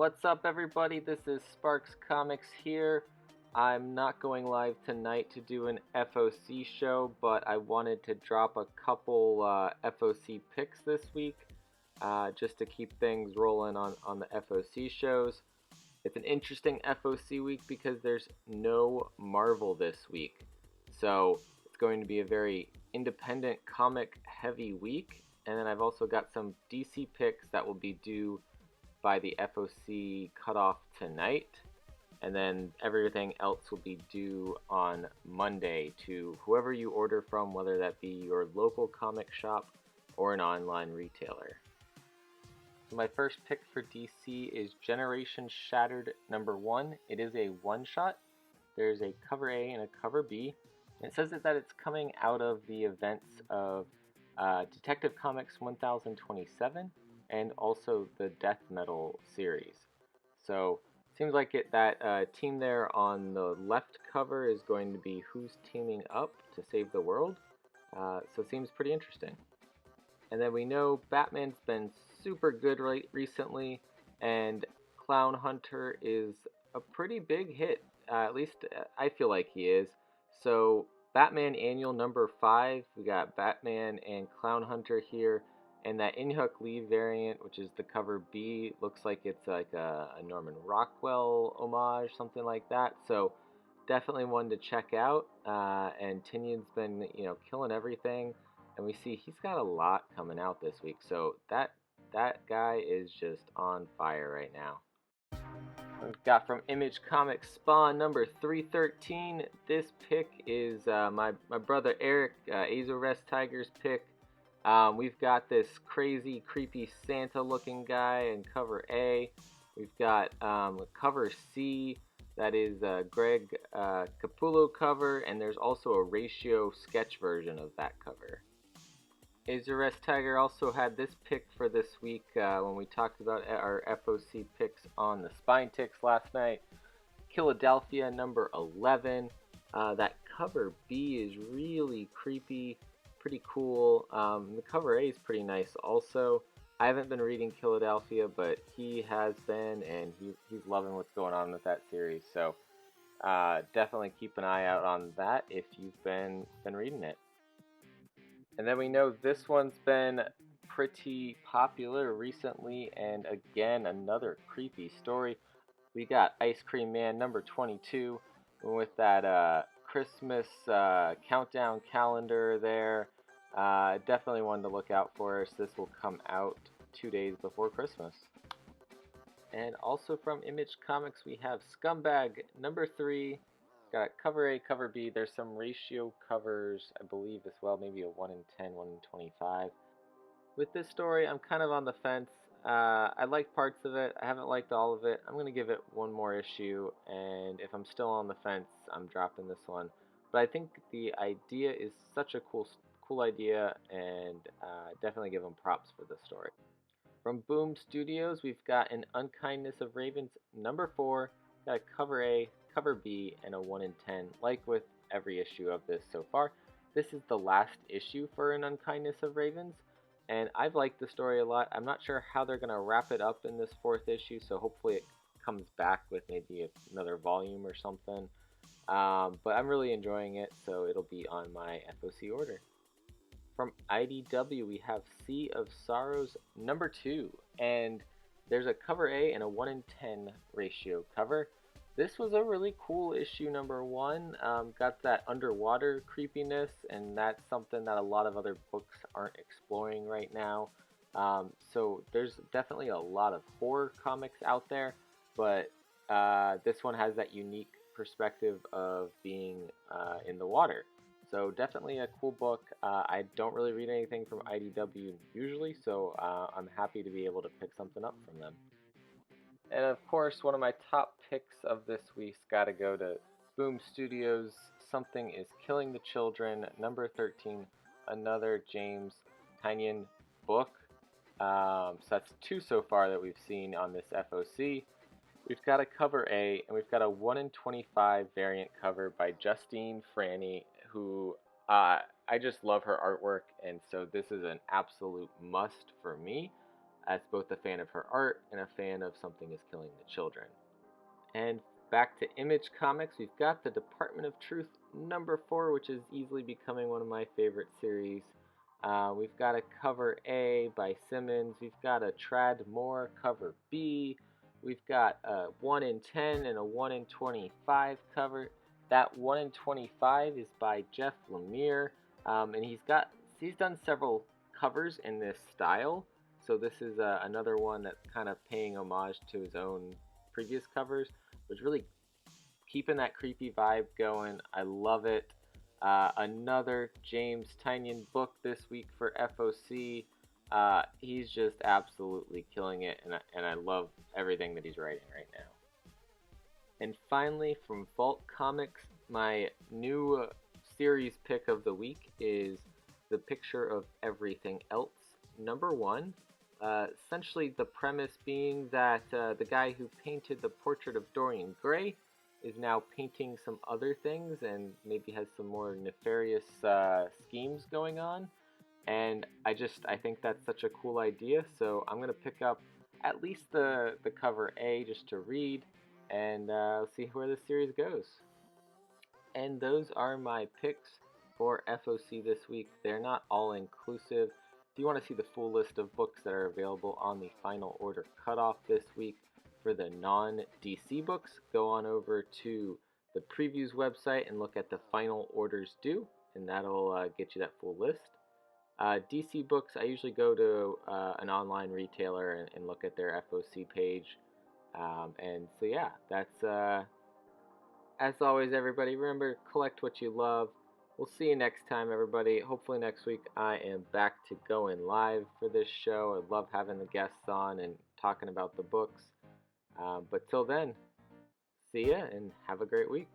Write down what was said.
What's up, everybody? This is Sparks Comics here. I'm not going live tonight to do an FOC show, but I wanted to drop a couple FOC picks this week just to keep things rolling on the FOC shows. It's an interesting FOC week because there's no Marvel this week. So it's going to be a very independent comic heavy week. And then I've also got some DC picks that will be due by the FOC cutoff tonight, and then everything else will be due on Monday to whoever you order from, whether that be your local comic shop or an online retailer. So my first pick for DC is Generation Shattered #1. It is a one-shot. There's a cover A and a cover B. And it says that it's coming out of the events of Detective Comics 1027 and also the Death Metal series. So seems like that team there on the left cover is going to be who's teaming up to save the world. So it seems pretty interesting. And then we know Batman's been super good recently, and Clown Hunter is a pretty big hit. At least I feel like he is. So Batman Annual #5, we got Batman and Clown Hunter here. And that In-Hook Lee variant, which is the cover B, looks like it's like a Norman Rockwell homage, something like that. So definitely one to check out. And Tynion's been, killing everything. And we see he's got a lot coming out this week. So that guy is just on fire right now. We've got from Image Comics Spawn #313. This pick is my brother Eric, Azores Tiger's pick. We've got this crazy, creepy Santa-looking guy in cover A. We've got cover C, that is Greg Capullo cover, and there's also a ratio sketch version of that cover. Azores Tiger also had this pick for this week when we talked about our FOC picks on the Spine Ticks last night. Killadelphia #11. That cover B is really creepy. Pretty cool. The cover A is pretty nice also. I haven't been reading Killadelphia, but he has been, and he's loving what's going on with that series. So definitely keep an eye out on that if you've been reading it. And then we know this one's been pretty popular recently, and again, another creepy story. We got Ice Cream Man #22 with that Christmas countdown calendar there. Definitely one to look out for us. This will come out 2 days before Christmas. And also from Image Comics, we have Scumbag #3. Got cover A, cover B. There's some ratio covers, I believe, as well. Maybe a 1 in 10, 1 in 25. With this story, I'm kind of on the fence. I like parts of it. I haven't liked all of it. I'm going to give it one more issue. And if I'm still on the fence, I'm dropping this one. But I think the idea is such a cool idea, and definitely give them props for this story. From Boom Studios, we've got an Unkindness of Ravens #4, got a cover A, cover B, and a 1 in 10, like with every issue of this so far. This is the last issue for an Unkindness of Ravens, and I've liked the story a lot. I'm not sure how they're going to wrap it up in this 4th issue, so hopefully it comes back with maybe another volume or something. But I'm really enjoying it, so it'll be on my FOC order. From IDW, we have Sea of Sorrows #2, and there's a cover A and a 1 in 10 ratio cover. This was a really cool issue #1. Got that underwater creepiness, and that's something that a lot of other books aren't exploring right now. So there's definitely a lot of horror comics out there, but this one has that unique perspective of being in the water. So definitely a cool book. I don't really read anything from IDW usually, so I'm happy to be able to pick something up from them. And of course, one of my top picks of this week's got to go to Boom Studios' Something is Killing the Children #13, another James Tynion book. So that's 2 so far that we've seen on this FOC. We've got a cover A, and we've got a 1 in 25 variant cover by Justine Franny, who I just love her artwork, and so this is an absolute must for me. as both a fan of her art and a fan of Something is Killing the Children. And back to Image Comics, we've got the Department of Truth #4, which is easily becoming one of my favorite series. We've got a cover A by Simmons. We've got a Trad Moore cover B. We've got a 1 in 10 and a 1 in 25 cover. That 1 in 25 is by Jeff Lemire, and he's done several covers in this style. So this is another one that's kind of paying homage to his own previous covers, but really keeping that creepy vibe going. I love it. Another James Tynion book this week for FOC. He's just absolutely killing it, and I love everything that he's writing right now. And finally, from Vault Comics, my new series pick of the week is The Picture of Everything Else, #1. Essentially, the premise being that the guy who painted the portrait of Dorian Gray is now painting some other things and maybe has some more nefarious schemes going on. And I think that's such a cool idea, so I'm going to pick up at least the cover A just to read, and see where the series goes. And those are my picks for FOC this week. They're not all inclusive. If you want to see the full list of books that are available on the Final Order Cutoff this week for the non-DC books, go on over to the previews website and look at the Final Orders Due, and that'll get you that full list. DC books, I usually go to an online retailer and look at their FOC page. And so yeah, that's as always, everybody, remember, collect what you love. We'll see you next time, everybody. Hopefully next week I am back to going live for this show. I love having the guests on and talking about the books. But till then, see ya and have a great week.